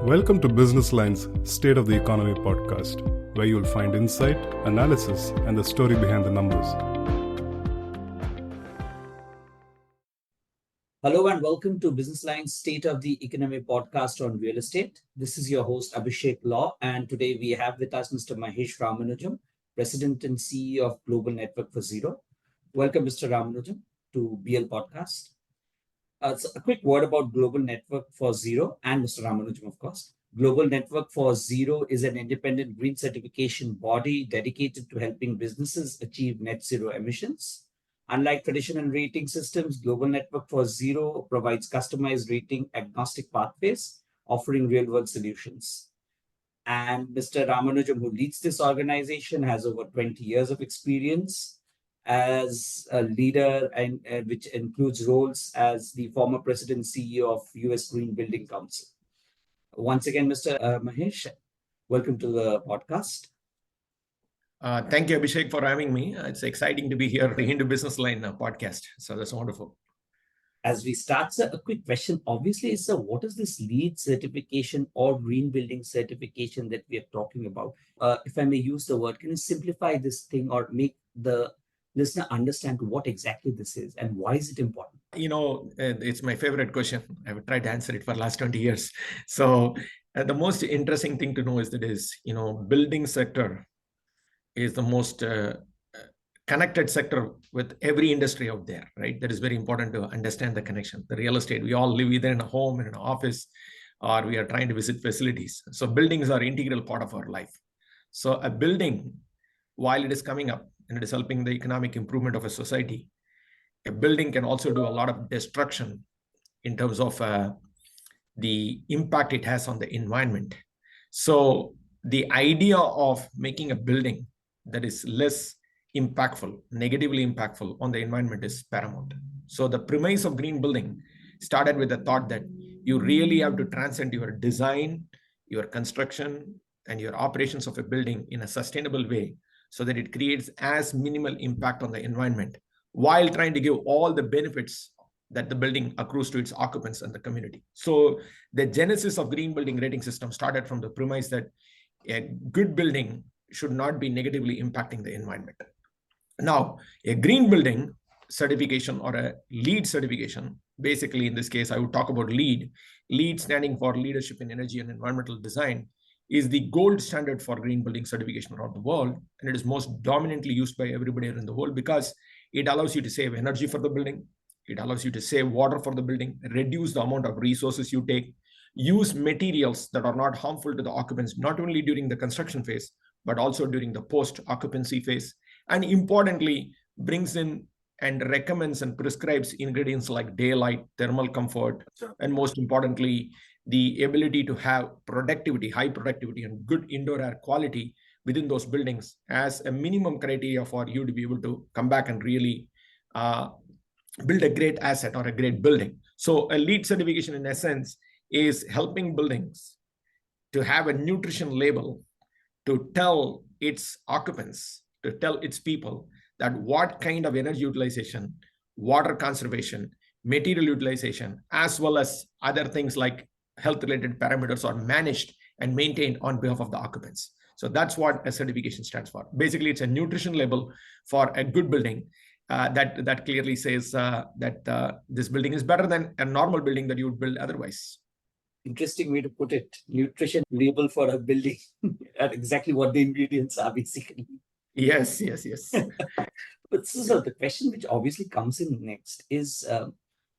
Welcome to Business Line's State of the Economy podcast, where you'll find insight, analysis, and the story behind the numbers. Hello and welcome to Business Line's State of the Economy podcast on real estate. This is your host Abhishek Law, and today we have with us Mr. Mahesh Ramanujam, President and CEO of Global Network for Zero. Welcome, Mr. Ramanujam, to BL Podcast. So a quick word about Global Network for Zero and Mr. Ramanujam, of course. Global Network for Zero is an independent green certification body dedicated to helping businesses achieve net zero emissions. Unlike traditional rating systems, Global Network for Zero provides customized rating agnostic pathways, offering real-world solutions. And Mr. Ramanujam, who leads this organization, has over 20 years of experience as a leader, and which includes roles as the former president and CEO of US Green Building Council. Once again, Mr. Mahesh, welcome to the podcast. Thank you, Abhishek, for having me. It's exciting to be here in the Business Line podcast. So that's wonderful. As we start, sir, a quick question. Obviously, sir, what is this LEED certification or green building certification that we are talking about? If I may use the word, can you simplify this thing or make the listener understand what exactly this is and why is it important? You know, it's my favorite question. I've tried to answer it for the last 20 years. So the most interesting thing to know is that building sector is the most connected sector with every industry out there, right? That is very important to understand the connection. The real estate, we all live either in a home, in an office, or we are trying to visit facilities. So buildings are an integral part of our life. So a building, while it is coming up and it is helping the economic improvement of a society, a building can also do a lot of destruction in terms of the impact it has on the environment. So the idea of making a building that is less impactful, negatively impactful on the environment is paramount. So the premise of green building started with the thought that you really have to transcend your design, your construction, and your operations of a building in a sustainable way so that it creates as minimal impact on the environment while trying to give all the benefits that the building accrues to its occupants and the community. So the genesis of green building rating system started from the premise that a good building should not be negatively impacting the environment. Now, a green building certification or a LEED certification, basically in this case, I would talk about LEED. LEED standing for Leadership in Energy and Environmental Design is the gold standard for green building certification around the world. And it is most dominantly used by everybody in the world because it allows you to save energy for the building. It allows you to save water for the building, reduce the amount of resources you take, use materials that are not harmful to the occupants, not only during the construction phase, but also during the post-occupancy phase. And importantly, brings in and recommends and prescribes ingredients like daylight, thermal comfort, and most importantly, the ability to have productivity, high productivity, and good indoor air quality within those buildings as a minimum criteria for you to be able to come back and really build a great asset or a great building. So a LEED certification, in essence, is helping buildings to have a nutrition label to tell its occupants, to tell its people that what kind of energy utilization, water conservation, material utilization, as well as other things like health-related parameters are managed and maintained on behalf of the occupants. So that's what a certification stands for. Basically, it's a nutrition label for a good building that clearly says that this building is better than a normal building that you would build otherwise. Interesting way to put it. Nutrition label for a building. Exactly what the ingredients are, basically. Yes. But so the question which obviously comes in next is,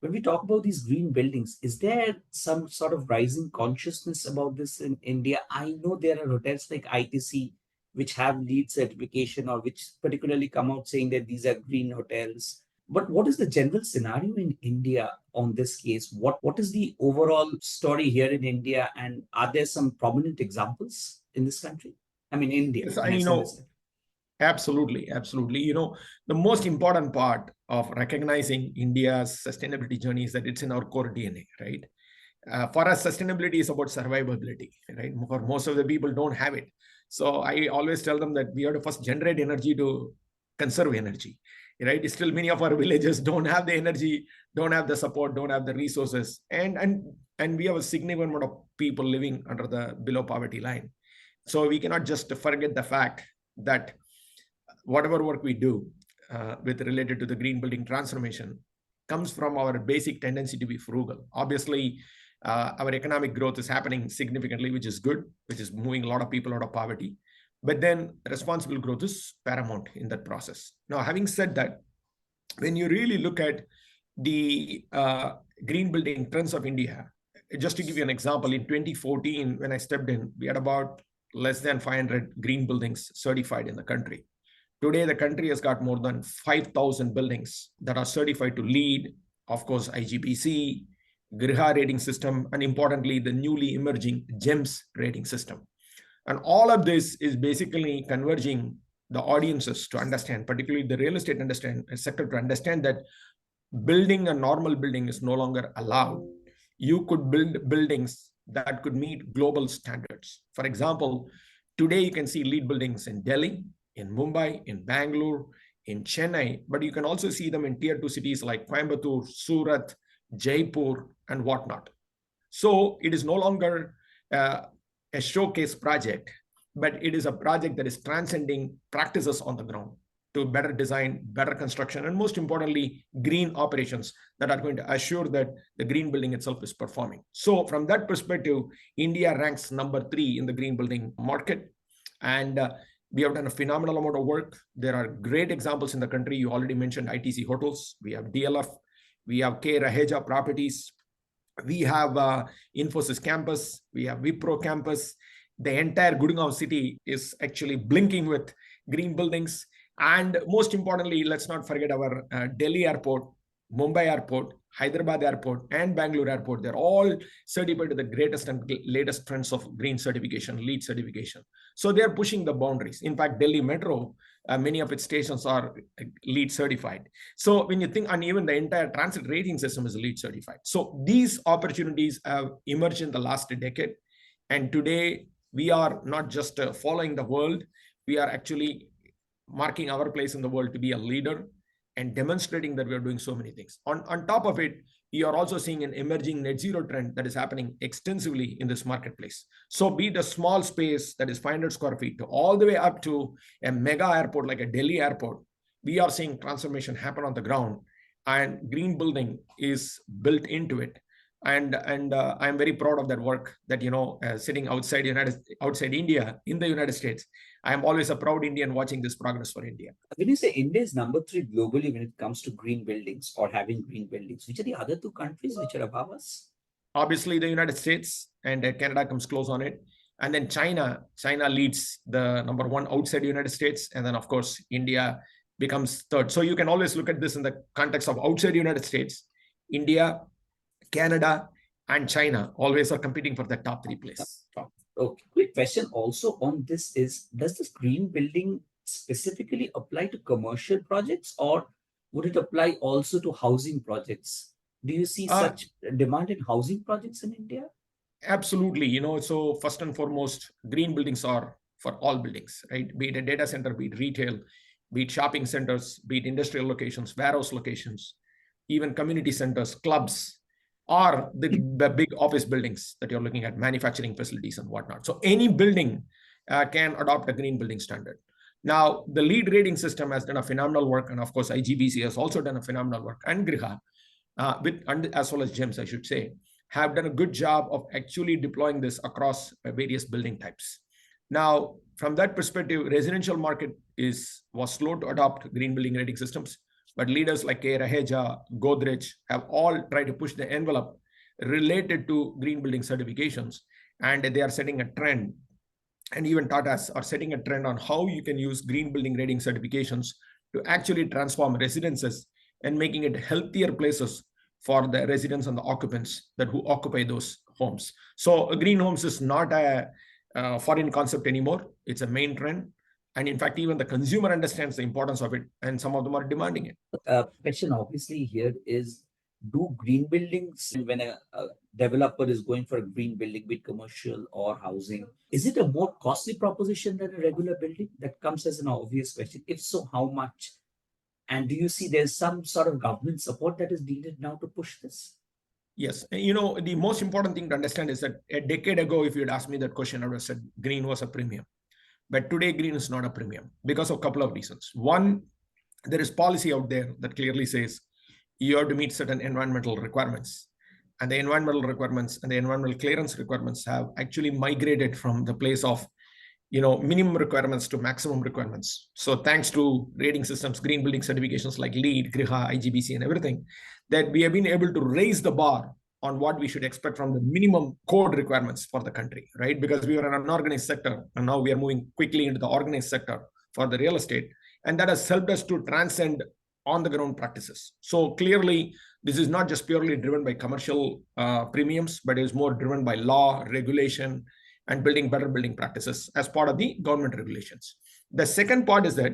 when we talk about these green buildings, is there some sort of rising consciousness about this in India? I know there are hotels like ITC which have LEED certification or which particularly come out saying that these are green hotels. But what is the general scenario in India on this case? What is the overall story here in India? And are there some prominent examples in this country? I mean, India. Yes, absolutely. The most important part of recognizing India's sustainability journey is that it's in our core DNA, right? For us, sustainability is about survivability, right? For most of the people don't have it. So I always tell them that we have to first generate energy to conserve energy, right? Still, many of our villages don't have the energy, don't have the support, don't have the resources, and we have a significant amount of people living under the below poverty line. So we cannot just forget the fact that whatever work we do with related to the green building transformation comes from our basic tendency to be frugal. Obviously, our economic growth is happening significantly, which is good, which is moving a lot of people out of poverty. But then responsible growth is paramount in that process. Now, having said that, when you really look at the green building trends of India, just to give you an example, in 2014, when I stepped in, we had about less than 500 green buildings certified in the country. Today, the country has got more than 5,000 buildings that are certified to LEED, of course, IGBC, Griha rating system, and importantly, the newly emerging GEMS rating system. And all of this is basically converging the audiences to understand, particularly the real estate sector, to understand that building a normal building is no longer allowed. You could build buildings that could meet global standards. For example, today you can see LEED buildings in Delhi, in Mumbai, in Bangalore, in Chennai, but you can also see them in tier 2 cities like Coimbatore, Surat, Jaipur, and whatnot. So it is no longer a showcase project, but it is a project that is transcending practices on the ground to better design, better construction, and most importantly, green operations that are going to assure that the green building itself is performing. So from that perspective, India ranks number 3 in the green building market. And we have done a phenomenal amount of work. There are great examples in the country. You already mentioned ITC hotels. We have DLF. We have K. Raheja properties. We have Infosys campus. We have Wipro campus. The entire Gurgaon city is actually blinking with green buildings. And most importantly, let's not forget our Delhi airport, Mumbai airport, Hyderabad airport, and Bangalore airport. They're all certified to the greatest and latest trends of green certification, LEED certification. So they're pushing the boundaries. In fact, Delhi Metro, many of its stations are LEED certified. So when you think, and even the entire transit rating system is LEED certified. So these opportunities have emerged in the last decade. And today we are not just following the world, we are actually marking our place in the world to be a leader and demonstrating that we are doing so many things. On top of it, you are also seeing an emerging net zero trend that is happening extensively in this marketplace. So be it a small space that is 500 square feet to all the way up to a mega airport like a Delhi airport, we are seeing transformation happen on the ground, and green building is built into it. And I'm very proud of that work that, sitting outside India, in the United States, I am always a proud Indian watching this progress for India. When you say India is number 3 globally when it comes to green buildings or having green buildings, which are the other 2 countries which are above us? Obviously, the United States, and Canada comes close on it. And then China leads the number 1 outside the United States. And then, of course, India becomes 3rd. So you can always look at this in the context of outside the United States, India, Canada, and China always are competing for the top 3 place. Okay. Quick question also on this is, does this green building specifically apply to commercial projects, or would it apply also to housing projects? Do you see such demand in housing projects in India? Absolutely. So first and foremost, green buildings are for all buildings, right? Be it a data center, be it retail, be it shopping centers, be it industrial locations, warehouse locations, even community centers, clubs, or the big office buildings that you're looking at, manufacturing facilities and whatnot. So any building can adopt a green building standard. Now, the LEED rating system has done a phenomenal work, and of course, IGBC has also done a phenomenal work, and Griha, as well as GEMS, I should say, have done a good job of actually deploying this across various building types. Now, from that perspective, residential market was slow to adopt green building rating systems. But leaders like K. Raheja, Godrej have all tried to push the envelope related to green building certifications. And they are setting a trend. And even Tatas are setting a trend on how you can use green building rating certifications to actually transform residences and making it healthier places for the residents and the occupants who occupy those homes. So green homes is not a foreign concept anymore. It's a main trend. And in fact, even the consumer understands the importance of it, and some of them are demanding it. Question obviously here is, do green buildings, when a developer is going for a green building, be it commercial or housing, is it a more costly proposition than a regular building? That comes as an obvious question. If so, how much? And do you see there's some sort of government support that is needed now to push this? Yes. The most important thing to understand is that a decade ago, if you'd asked me that question, I would have said green was a premium. But today, green is not a premium because of a couple of reasons. One, there is policy out there that clearly says you have to meet certain environmental requirements. And the environmental requirements and the environmental clearance requirements have actually migrated from the place of minimum requirements to maximum requirements. So thanks to rating systems, green building certifications like LEED, GRIHA, IGBC, and everything, that we have been able to raise the bar on what we should expect from the minimum code requirements for the country, right? Because we were an unorganized sector, and now we are moving quickly into the organized sector for the real estate. And that has helped us to transcend on the ground practices. So clearly, this is not just purely driven by commercial premiums, but it is more driven by law, regulation, and building better building practices as part of the government regulations. The second part is that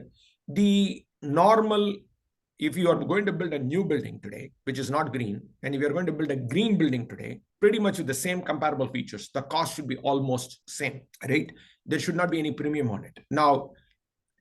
if you are going to build a new building today, which is not green, and if you're going to build a green building today, pretty much with the same comparable features, the cost should be almost same, right? There should not be any premium on it. Now,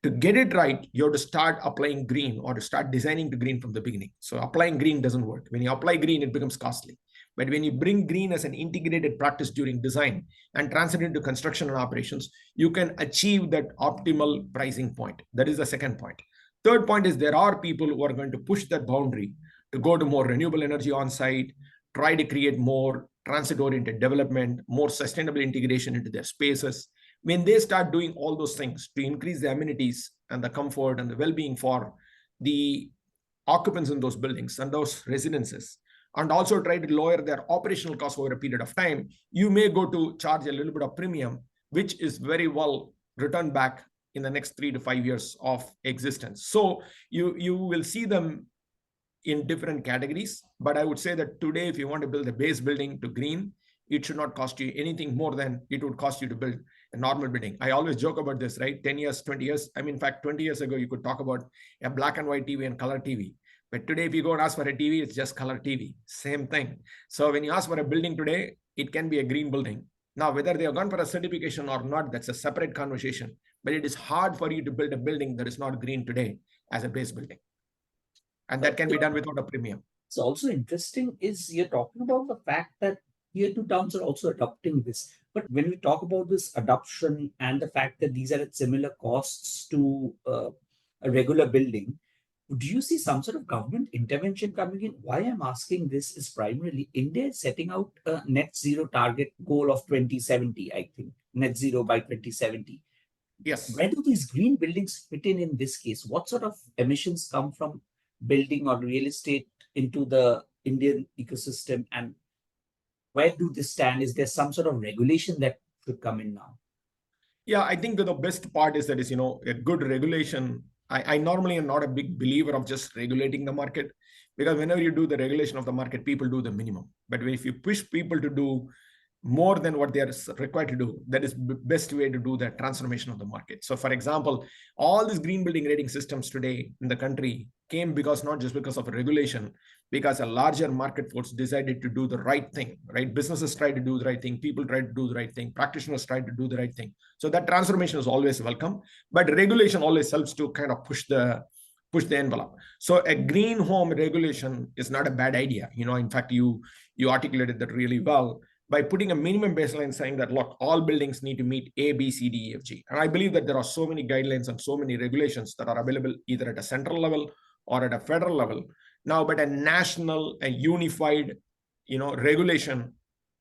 to get it right, you have to start applying green or to start designing to green from the beginning. So applying green doesn't work. When you apply green, it becomes costly. But when you bring green as an integrated practice during design and transit into construction and operations, you can achieve that optimal pricing point. That is the second point. Third point is there are people who are going to push that boundary to go to more renewable energy on site, try to create more transit-oriented development, more sustainable integration into their spaces. When they start doing all those things to increase the amenities and the comfort and the well-being for the occupants in those buildings and those residences, and also try to lower their operational costs over a period of time, you may go to charge a little bit of premium, which is very well returned back in the next 3 to 5 years of existence. So you will see them in different categories. But I would say that today, if you want to build a base building to green, it should not cost you anything more than it would cost you to build a normal building. I always joke about this, right? 10 years, 20 years. I mean, in fact, 20 years ago, you could talk about a black and white TV and color TV. But today, if you go and ask for a TV, it's just color TV. Same thing. So when you ask for a building today, it can be a green building. Now, whether they have gone for a certification or not, that's a separate conversation. But it is hard for you to build a building that is not green today as a base building. And that can be done without a premium. It's also interesting is you're talking about the fact that tier 2 towns are also adopting this. But when we talk about this adoption and the fact that these are at similar costs to a regular building, do you see some sort of government intervention coming in? Why I'm asking this is primarily India is setting out a net zero target goal of 2070, I think, net zero by 2070. Yes. Where do these green buildings fit in this case? What sort of emissions come from building or real estate into the Indian ecosystem, and where do they stand? Is there some sort of regulation that should come in now? Yeah, I think the best part is that is, a good regulation. I normally am not a big believer of just regulating the market, because whenever you do the regulation of the market, people do the minimum. But if you push people to do more than what they are required to do, that is the best way to do the transformation of the market. So for example, all these green building rating systems today in the country came not just because of a regulation, because a larger market force decided to do the right thing, right? Businesses try to do the right thing, people try to do the right thing, practitioners try to do the right thing. So that transformation is always welcome, but regulation always helps to kind of push the envelope. So a green home regulation is not a bad idea. In fact, you articulated that really well by putting a minimum baseline saying that, look, all buildings need to meet A, B, C, D, E, F, G. And I believe that there are so many guidelines and so many regulations that are available either at a central level or at a federal level now, but a national, a unified, regulation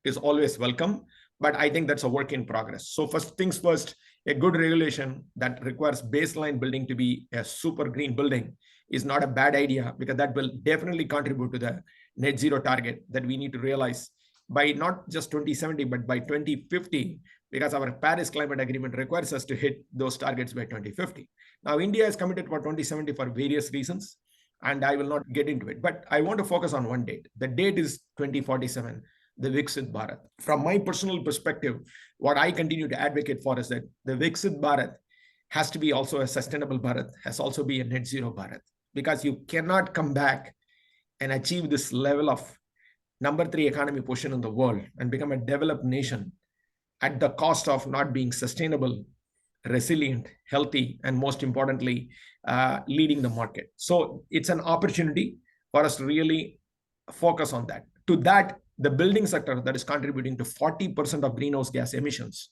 is always welcome. But I think that's a work in progress. So first things first, a good regulation that requires baseline building to be a super green building is not a bad idea, because that will definitely contribute to the net zero target that we need to realize by not just 2070, but by 2050, because our Paris Climate Agreement requires us to hit those targets by 2050. Now, India is committed for 2070 for various reasons, and I will not get into it. But I want to focus on one date. The date is 2047, the Viksit Bharat. From my personal perspective, what I continue to advocate for is that the Viksit Bharat has to be also a sustainable Bharat, has also be a net zero Bharat, because you cannot come back and achieve this level of number 3 economy position in the world and become a developed nation at the cost of not being sustainable, resilient, healthy, and most importantly, leading the market. So it's an opportunity for us to really focus on that. To that, the building sector that is contributing to 40% of greenhouse gas emissions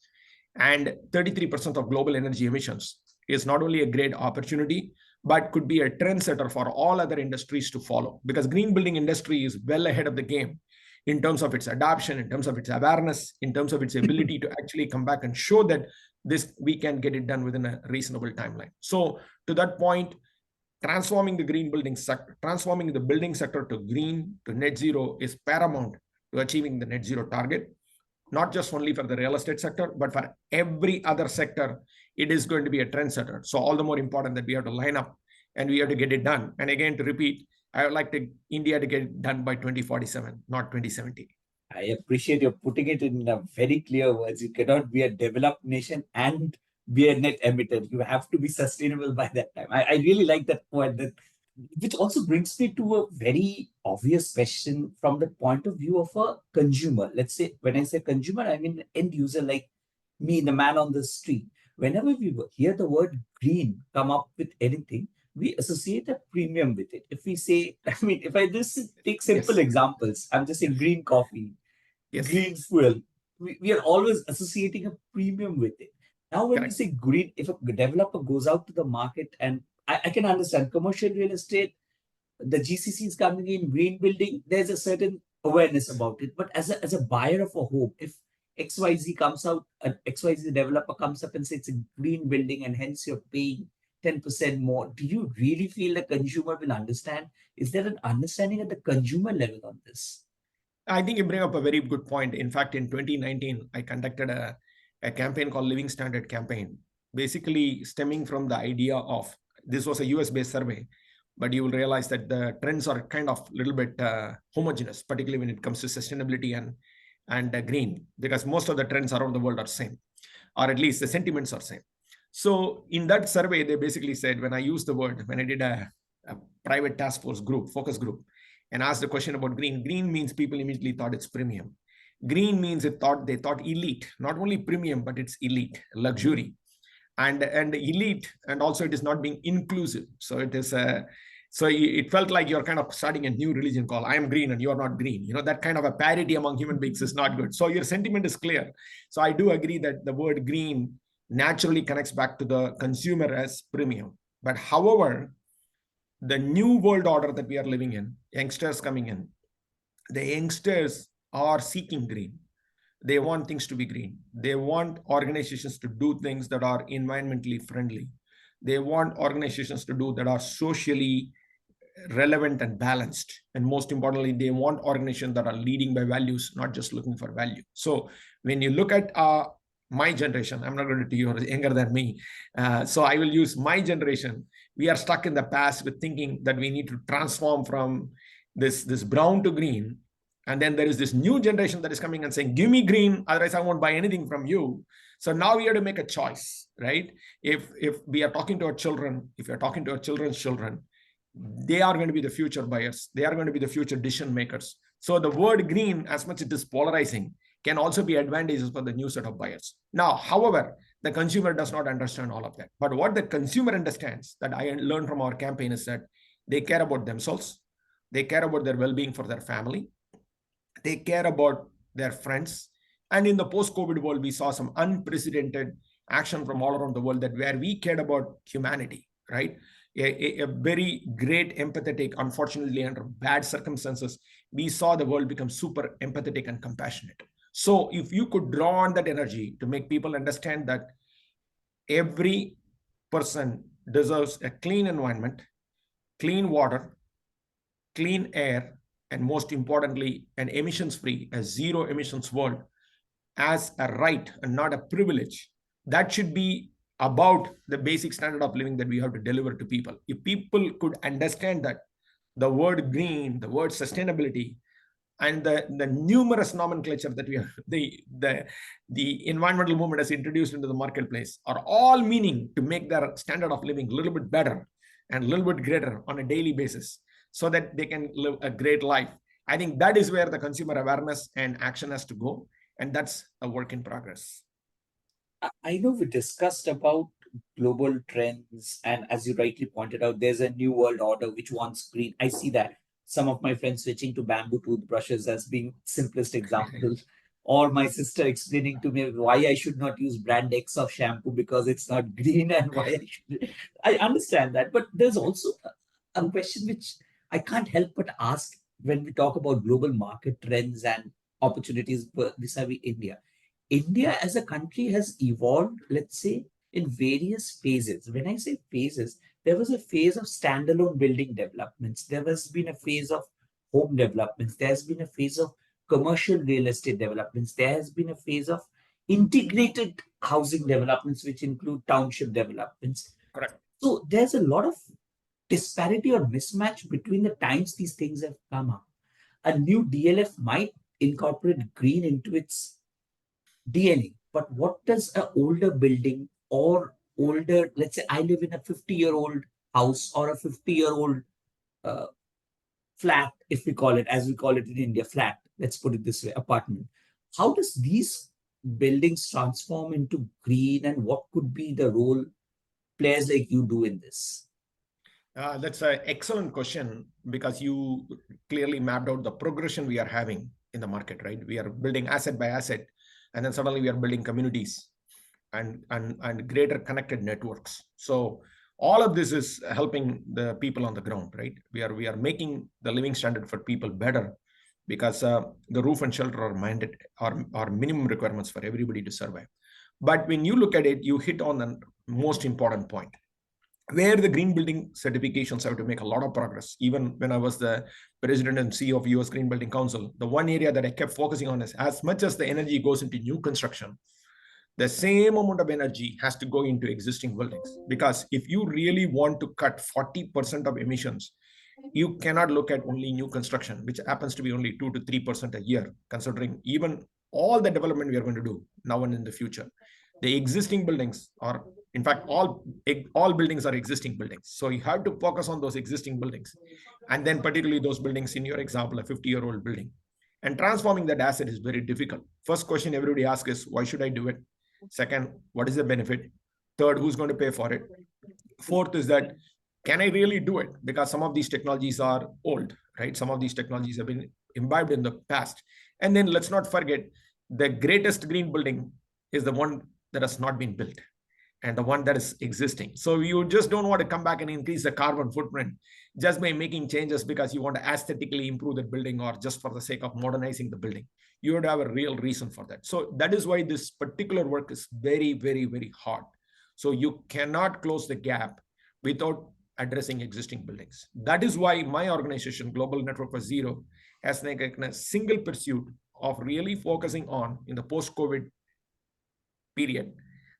and 33% of global energy emissions is not only a great opportunity, but could be a trendsetter for all other industries to follow, because green building industry is well ahead of the game in terms of its adoption, in terms of its awareness, in terms of its ability to actually come back and show that this we can get it done within a reasonable timeline. So to that point, transforming the green building sector, transforming the building sector to green, to net zero is paramount to achieving the net zero target, not just only for the real estate sector, but for every other sector. It is going to be a trendsetter. So all the more important that we have to line up and we have to get it done. And again, to repeat, I would like India to get it done by 2047, not 2070. I appreciate you putting it in a very clear words. You cannot be a developed nation and be a net emitter. You have to be sustainable by that time. I really like that point. Which also brings me to a very obvious question from the point of view of a consumer. Let's say, when I say consumer, I mean end user like me, the man on the street. Whenever we hear the word green come up with anything, we associate a premium with it. If we say, I mean, if I just take simple examples, I'm just saying green coffee, green fuel, we are always associating a premium with it. Now, when we say green, if a developer goes out to the market, and I can understand commercial real estate, the GCC is coming in, green building, there's a certain awareness about it. But as a buyer of a home, if XYZ comes out, an XYZ developer comes up and says it's a green building and hence you're paying 10% more, do you really feel the consumer will understand? Is there an understanding at the consumer level on this? I think you bring up a very good point. In fact, in 2019, I conducted a campaign called Living Standard Campaign, basically stemming from the idea of, this was a US-based survey, but you will realize that the trends are kind of a little bit homogeneous, particularly when it comes to sustainability and green, because most of the trends around the world are same, or at least the sentiments are same. So in that survey, they basically said, when I used the word, when I did a private task force group, focus group, and asked the question about green, green means people immediately thought it's premium. Green means they thought elite, not only premium, but it's elite, luxury, and elite, and also it is not being inclusive. So it is so it felt like you're kind of starting a new religion called I am green and you're not green. You know, that kind of a parity among human beings is not good. So your sentiment is clear. So I do agree that the word green naturally connects back to the consumer as premium. But however, the new world order that we are living in, youngsters coming in, the youngsters are seeking green. They want things to be green. They want organizations to do things that are environmentally friendly. They want organizations to do that are socially relevant and balanced. And most importantly, they want organizations that are leading by values, not just looking for value. So when you look at my generation, I'm not going to tell you you're younger than me. So I will use my generation. We are stuck in the past with thinking that we need to transform from this brown to green. And then there is this new generation that is coming and saying, give me green, otherwise I won't buy anything from you. So now we have to make a choice, right? If we are talking to our children, if you're talking to our children's children, they are going to be the future buyers. They are going to be the future decision makers. So the word green, as much as it is polarizing, can also be advantageous for the new set of buyers. Now, however, the consumer does not understand all of that. But what the consumer understands, that I learned from our campaign, is that they care about themselves. They care about their well-being for their family. They care about their friends. And in the post-COVID world, we saw some unprecedented action from all around the world that where we cared about humanity, right? A very great empathetic, unfortunately, under bad circumstances, we saw the world become super empathetic and compassionate. So if you could draw on that energy to make people understand that every person deserves a clean environment, clean water, clean air, and most importantly, an emissions-free, a zero emissions world as a right and not a privilege, that should be about the basic standard of living that we have to deliver to people. If people could understand that the word green, the word sustainability, and the numerous nomenclature that we have, the environmental movement has introduced into the marketplace are all meaning to make their standard of living a little bit better and a little bit greater on a daily basis so that they can live a great life. I think that is where the consumer awareness and action has to go. And that's a work in progress. I know we discussed about global trends, and as you rightly pointed out, there's a new world order which wants green. I see that some of my friends switching to bamboo toothbrushes as being simplest example, or my sister explaining to me why I should not use brand X of shampoo because it's not green, and why I should. I understand that, but there's also a question which I can't help but ask when we talk about global market trends and opportunities vis-a-vis India. India as a country has evolved, let's say, in various phases. When I say phases, there was a phase of standalone building developments. There has been a phase of home developments. There has been a phase of commercial real estate developments. There has been a phase of integrated housing developments, which include township developments. Correct. So there's a lot of disparity or mismatch between the times these things have come up. A new DLF might incorporate green into its DNA. But what does an older building or older, let's say I live in a 50-year-old house or a 50-year-old uh, flat, if we call it, as we call it in India, flat, let's put it this way, apartment. How does these buildings transform into green, and what could be the role players like you do in this? That's an excellent question, because you clearly mapped out the progression we are having in the market, right? We are building asset by asset, and then suddenly we are building communities and greater connected networks. So all of this is helping the people on the ground, right? We are making the living standard for people better, because the roof and shelter are mandated, are minimum requirements for everybody to survive. But when you look at it, you hit on the most important point, where the green building certifications have to make a lot of progress. Even when I was the president and CEO of US Green Building Council, the one area that I kept focusing on is, as much as the energy goes into new construction, the same amount of energy has to go into existing buildings. Because if you really want to cut 40% of emissions, you cannot look at only new construction, which happens to be only 2 to 3% a year, considering even all the development we are going to do now and in the future. The existing buildings are, in fact, all buildings are existing buildings. So you have to focus on those existing buildings. And then particularly those buildings, in your example, a 50-year-old building. And transforming that asset is very difficult. First question everybody asks is, why should I do it? Second, what is the benefit? Third, who's going to pay for it? Fourth is that, can I really do it? Because some of these technologies are old, right? Some of these technologies have been imbibed in the past. And then let's not forget, the greatest green building is the one that has not been built, and the one that is existing. So you just don't want to come back and increase the carbon footprint just by making changes because you want to aesthetically improve the building, or just for the sake of modernizing the building. You would have a real reason for that. So that is why this particular work is very, very, very hard. So you cannot close the gap without addressing existing buildings. That is why my organization, Global Network for Zero, has taken a single pursuit of really focusing on, in the post-COVID period,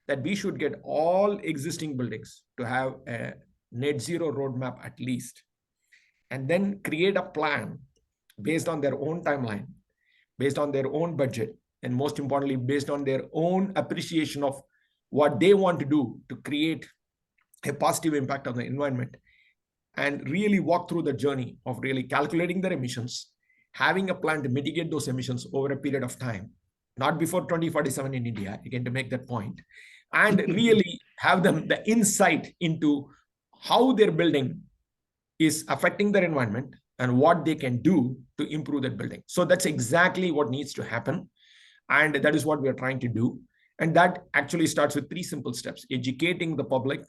that we should get all existing buildings to have a net zero roadmap at least, and then create a plan based on their own timeline, based on their own budget, and most importantly, based on their own appreciation of what they want to do to create a positive impact on the environment, and really walk through the journey of really calculating their emissions, having a plan to mitigate those emissions over a period of time, not before 2047 in India, again, to make that point, and really have them the insight into how their building is affecting their environment and what they can do to improve that building. So that's exactly what needs to happen. And that is what we are trying to do. And that actually starts with 3 simple steps: educating the public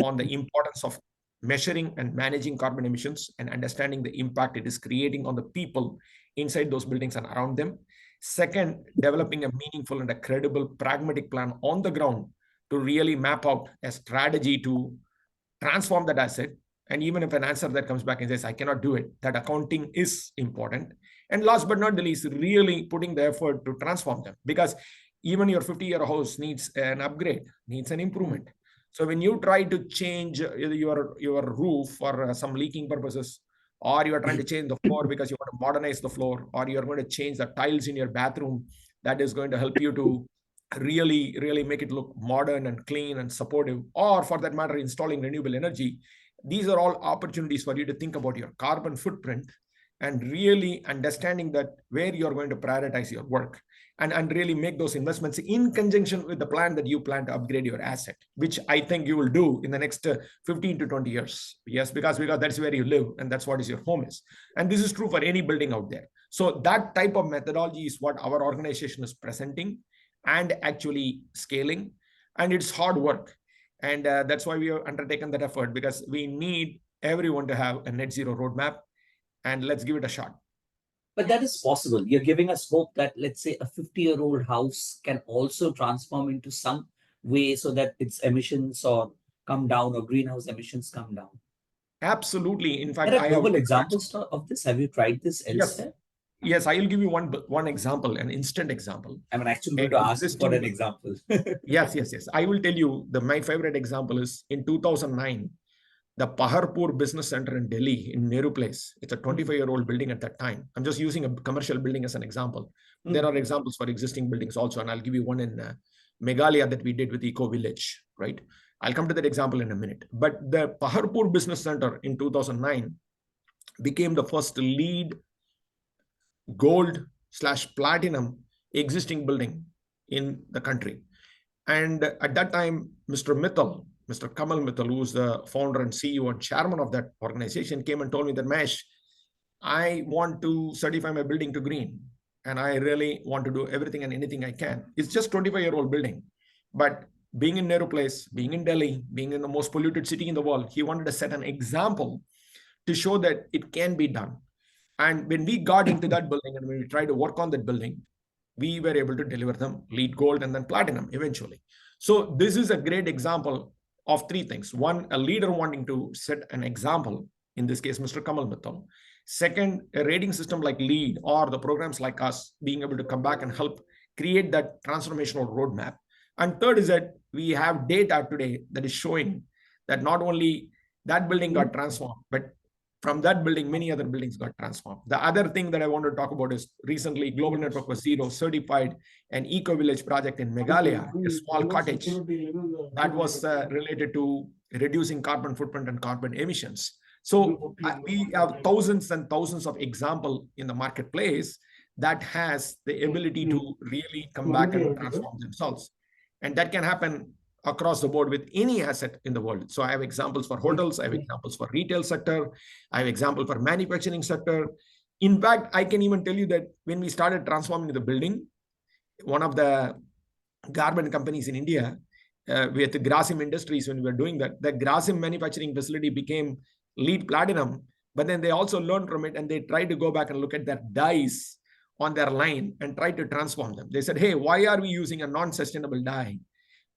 on the importance of measuring and managing carbon emissions, and understanding the impact it is creating on the people inside those buildings and around them. Second, developing a meaningful and a credible pragmatic plan on the ground to really map out a strategy to transform that asset. And even if an answer that comes back and says, I cannot do it, that accounting is important. And last but not the least, really putting the effort to transform them, because even your 50-year house needs an upgrade, needs an improvement. So when you try to change your roof for some leaking purposes, or you are trying to change the floor because you want to modernize the floor, or you're going to change the tiles in your bathroom, that is going to help you to really, really make it look modern and clean and supportive, or for that matter, installing renewable energy. These are all opportunities for you to think about your carbon footprint and really understanding that where you're going to prioritize your work, and really make those investments in conjunction with the plan that you plan to upgrade your asset, which I think you will do in the next 15 to 20 years. Yes, because that's where you live and that's what is your home is. And this is true for any building out there. So that type of methodology is what our organization is presenting and actually scaling. And it's hard work. And that's why we have undertaken that effort, because we need everyone to have a net zero roadmap, and let's give it a shot. But that is possible. You're giving us hope that, let's say, a 50-year-old house can also transform into some way so that its emissions or come down, or greenhouse emissions come down. Absolutely. In fact, There are I have global examples of this. Have you tried this elsewhere? Yes, I will give you one example, an instant example. I'm actually going to ask for an example. Yes. I will tell you my favorite example is in 2009, the Paharpur Business Center in Delhi, in Nehru Place. It's a 25-year-old building at that time. I'm just using a commercial building as an example. There are examples for existing buildings also, and I'll give you one in Meghalaya that we did with Eco Village, right? I'll come to that example in a minute. But the Paharpur Business Center in 2009 became the first LEED gold/platinum existing building in the country. And at that time, Mr. Kamal Mittal, who's the founder and CEO and chairman of that organization, came and told me that, Mahesh, I want to certify my building to green. And I really want to do everything and anything I can. It's just 25-year-old building. But being in Nehru Place, being in Delhi, being in the most polluted city in the world, he wanted to set an example to show that it can be done. And when we got into that building and when we tried to work on that building, we were able to deliver them LEED gold and then platinum eventually. So this is a great example of three things. One, a leader wanting to set an example, in this case, Mr. Kamal Mittal. Second, a rating system like LEED or the programs like us being able to come back and help create that transformational roadmap. And third is that we have data today that is showing that not only that building got transformed, but from that building, many other buildings got transformed. The other thing that I want to talk about is recently Global Network was Zero certified an Eco Village project in Meghalaya, a small cottage that was related to reducing carbon footprint and carbon emissions. So we have thousands and thousands of examples in the marketplace that has the ability to really come back and transform themselves. And that can happen across the board with any asset in the world. So I have examples for hotels, I have examples for retail sector, I have example for manufacturing sector. In fact, I can even tell you that when we started transforming the building, one of the garment companies in India, with the Grasim Industries, when we were doing that, the Grasim manufacturing facility became LEED platinum, but then they also learned from it and they tried to go back and look at their dyes on their line and try to transform them. They said, hey, why are we using a non-sustainable dye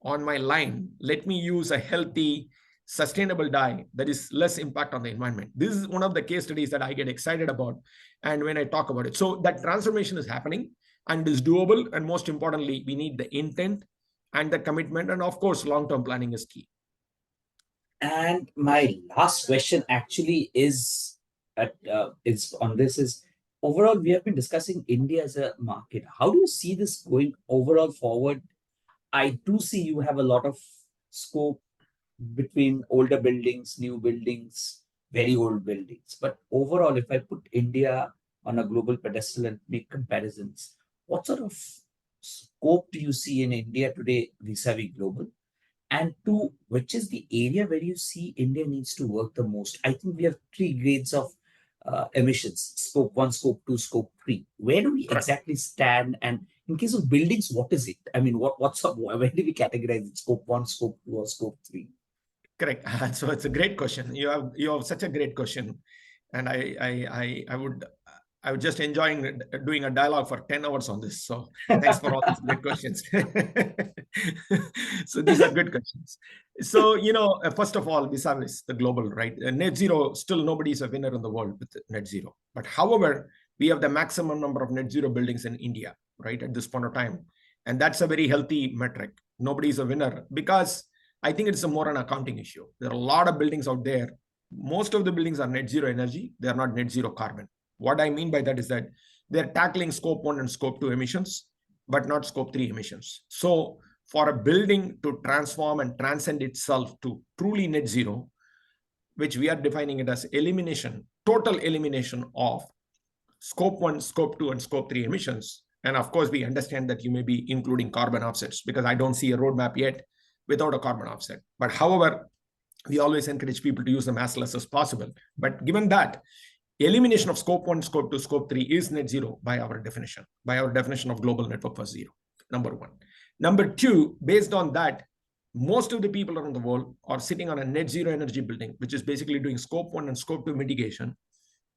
on my line? Let me use a healthy, sustainable dye that is less impact on the environment. This is one of the case studies that I get excited about and when I talk about it. So that transformation is happening and is doable. And most importantly, we need the intent and the commitment. And of course, long-term planning is key. And my last question actually is on this is, overall, we have been discussing India as a market. How do you see this going overall forward? I do see you have a lot of scope between older buildings, new buildings, very old buildings. But overall, if I put India on a global pedestal and make comparisons, what sort of scope do you see in India today vis-a-vis global? And two, which is the area where you see India needs to work the most? I think we have three grades of emissions: scope 1, scope 2, scope 3. Where do we exactly stand? And in case of buildings, what is it? I mean, what's up? Where do we categorize it? Scope 1, scope 2, or scope 3? Correct. So it's a great question. You have such a great question, and I would just enjoying doing a dialogue for 10 hours on this. So thanks for all these great questions. So these are good questions. So, first of all, vis-a-vis the global, right? Net zero, still nobody is a winner in the world with net zero. But however, we have the maximum number of net zero buildings in India, right, at this point of time. And that's a very healthy metric. Nobody is a winner because I think it's more an accounting issue. There are a lot of buildings out there. Most of the buildings are net zero energy. They are not net zero carbon. What I mean by that is that they're tackling scope 1 and scope 2 emissions, but not scope 3 emissions. So for a building to transform and transcend itself to truly net zero, which we are defining it as elimination, total elimination of scope 1, scope 2, and scope 3 emissions. And of course, we understand that you may be including carbon offsets, because I don't see a roadmap yet without a carbon offset. But however, we always encourage people to use them as less as possible. But given that, elimination of scope 1, scope 2, scope 3 is net zero by our definition of global network for zero, number one. Number two, based on that, most of the people around the world are sitting on a net zero energy building, which is basically doing scope 1 and scope 2 mitigation.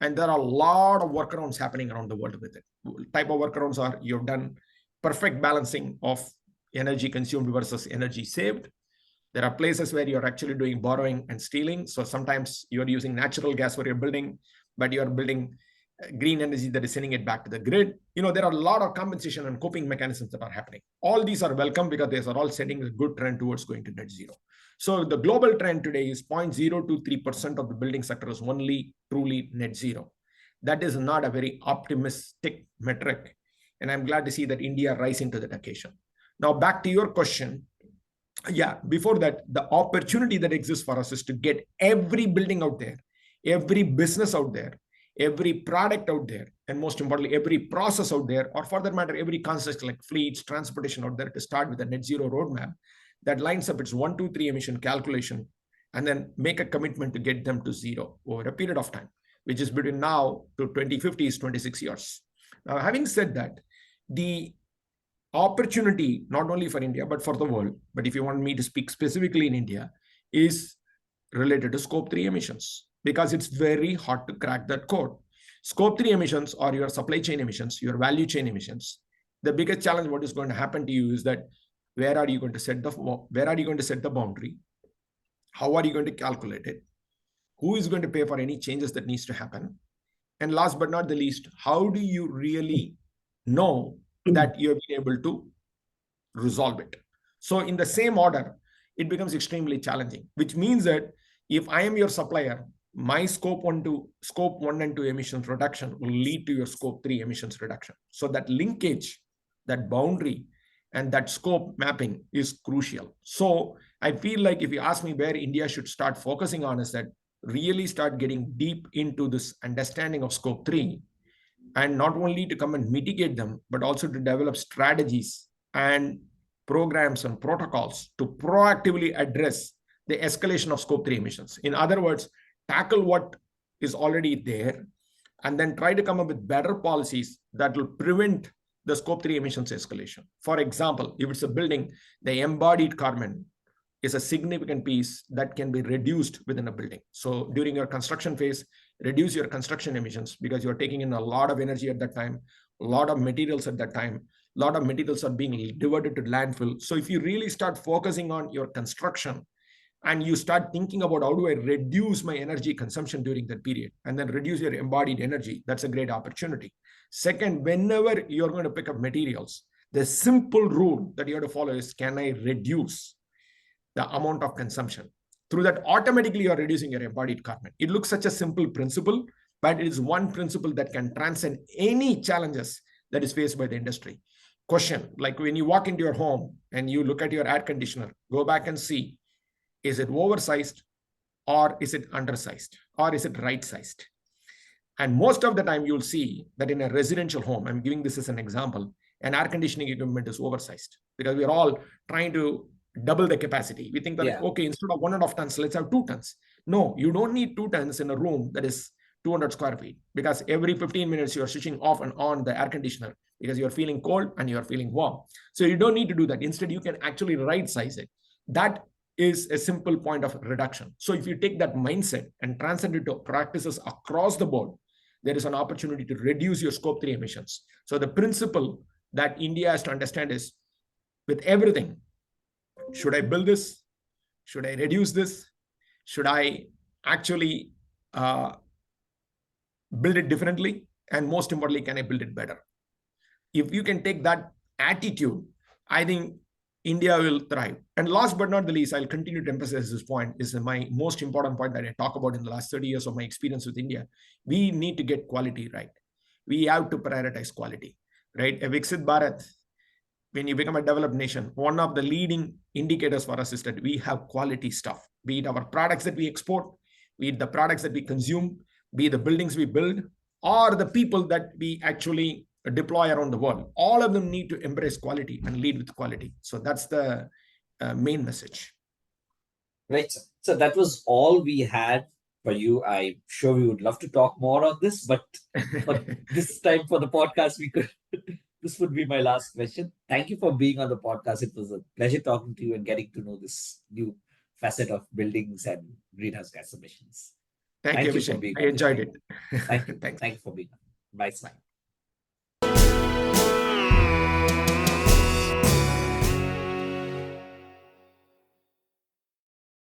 And there are a lot of workarounds happening around the world with it. Type of workarounds are, you've done perfect balancing of energy consumed versus energy saved. There are places where you're actually doing borrowing and stealing. So sometimes you're using natural gas for your building, but you're building green energy that is sending it back to the grid. There are a lot of compensation and coping mechanisms that are happening. All these are welcome because these are all setting a good trend towards going to net zero. So the global trend today is 0.023% of the building sector is only truly net zero. That is not a very optimistic metric. And I'm glad to see that India rising to that occasion. Now, back to your question. Yeah, before that, the opportunity that exists for us is to get every building out there, every business out there, every product out there, and most importantly, every process out there, or for that matter, every concept like fleets, transportation out there, to start with a net zero roadmap that lines up its 1, 2, 3 emission calculation, and then make a commitment to get them to zero over a period of time, which is between now to 2050 is 26 years. Now, having said that, the opportunity, not only for India, but for the world, but if you want me to speak specifically in India, is related to scope 3 emissions, because it's very hard to crack that code. Scope 3 emissions are your supply chain emissions, your value chain emissions. The biggest challenge, what is going to happen to you is that where are you going to set the boundary? How are you going to calculate it? Who is going to pay for any changes that needs to happen? And last but not the least, how do you really know that you've been able to resolve it? So in the same order, it becomes extremely challenging, which means that if I am your supplier, my scope 1 and 2 emissions reduction will lead to your scope 3 emissions reduction. So that linkage, that boundary, and that scope mapping is crucial. So I feel like if you ask me where India should start focusing on, is that really start getting deep into this understanding of scope 3, and not only to come and mitigate them, but also to develop strategies and programs and protocols to proactively address the escalation of scope 3 emissions. In other words, tackle what is already there, and then try to come up with better policies that will prevent the scope 3 emissions escalation. For example, if it's a building, the embodied carbon is a significant piece that can be reduced within a building. So during your construction phase, reduce your construction emissions, because you're taking in a lot of energy at that time, a lot of materials at that time, a lot of materials are being diverted to landfill. So if you really start focusing on your construction, and you start thinking about how do I reduce my energy consumption during that period, and then reduce your embodied energy, that's a great opportunity. Second, whenever you're going to pick up materials, the simple rule that you have to follow is, can I reduce the amount of consumption? Through that, automatically you're reducing your embodied carbon. It looks such a simple principle, but it is one principle that can transcend any challenges that is faced by the industry. Question, like when you walk into your home and you look at your air conditioner, go back and see, is it oversized, or is it undersized, or is it right-sized? And most of the time you'll see that in a residential home, I'm giving this as an example, an air conditioning equipment is oversized, because we're all trying to double the capacity. We think that, okay, instead of 1.5 tons, let's have 2 tons. No, you don't need 2 tons in a room that is 200 square feet, because every 15 minutes you're switching off and on the air conditioner because you're feeling cold and you're feeling warm. So you don't need to do that. Instead, you can actually right size it. That is a simple point of reduction. So if you take that mindset and transcend it to practices across the board, there is an opportunity to reduce your scope 3 emissions. So the principle that India has to understand is, with everything, should I build this? Should I reduce this? Should I actually build it differently? And most importantly, can I build it better? If you can take that attitude, I think India will thrive. And last but not the least, I'll continue to emphasize this point, is my most important point that I talk about in the last 30 years of my experience with India. We need to get quality right. We have to prioritize quality, right? A Viksit Bharat, when you become a developed nation, one of the leading indicators for us is that we have quality stuff, be it our products that we export, be it the products that we consume, be it the buildings we build, or the people that we actually deploy around the world, all of them need to embrace quality and lead with quality. So that's the main message. Right. So that was all we had for you. I'm sure we would love to talk more on this, but for this time for the podcast, we could. This would be my last question. Thank you for being on the podcast. It was a pleasure talking to you and getting to know this new facet of buildings and greenhouse gas emissions. Thank you, For Abhishek. being I on this. enjoyed it. Thank you. Thanks. Thank you for being on. Bye. Bye.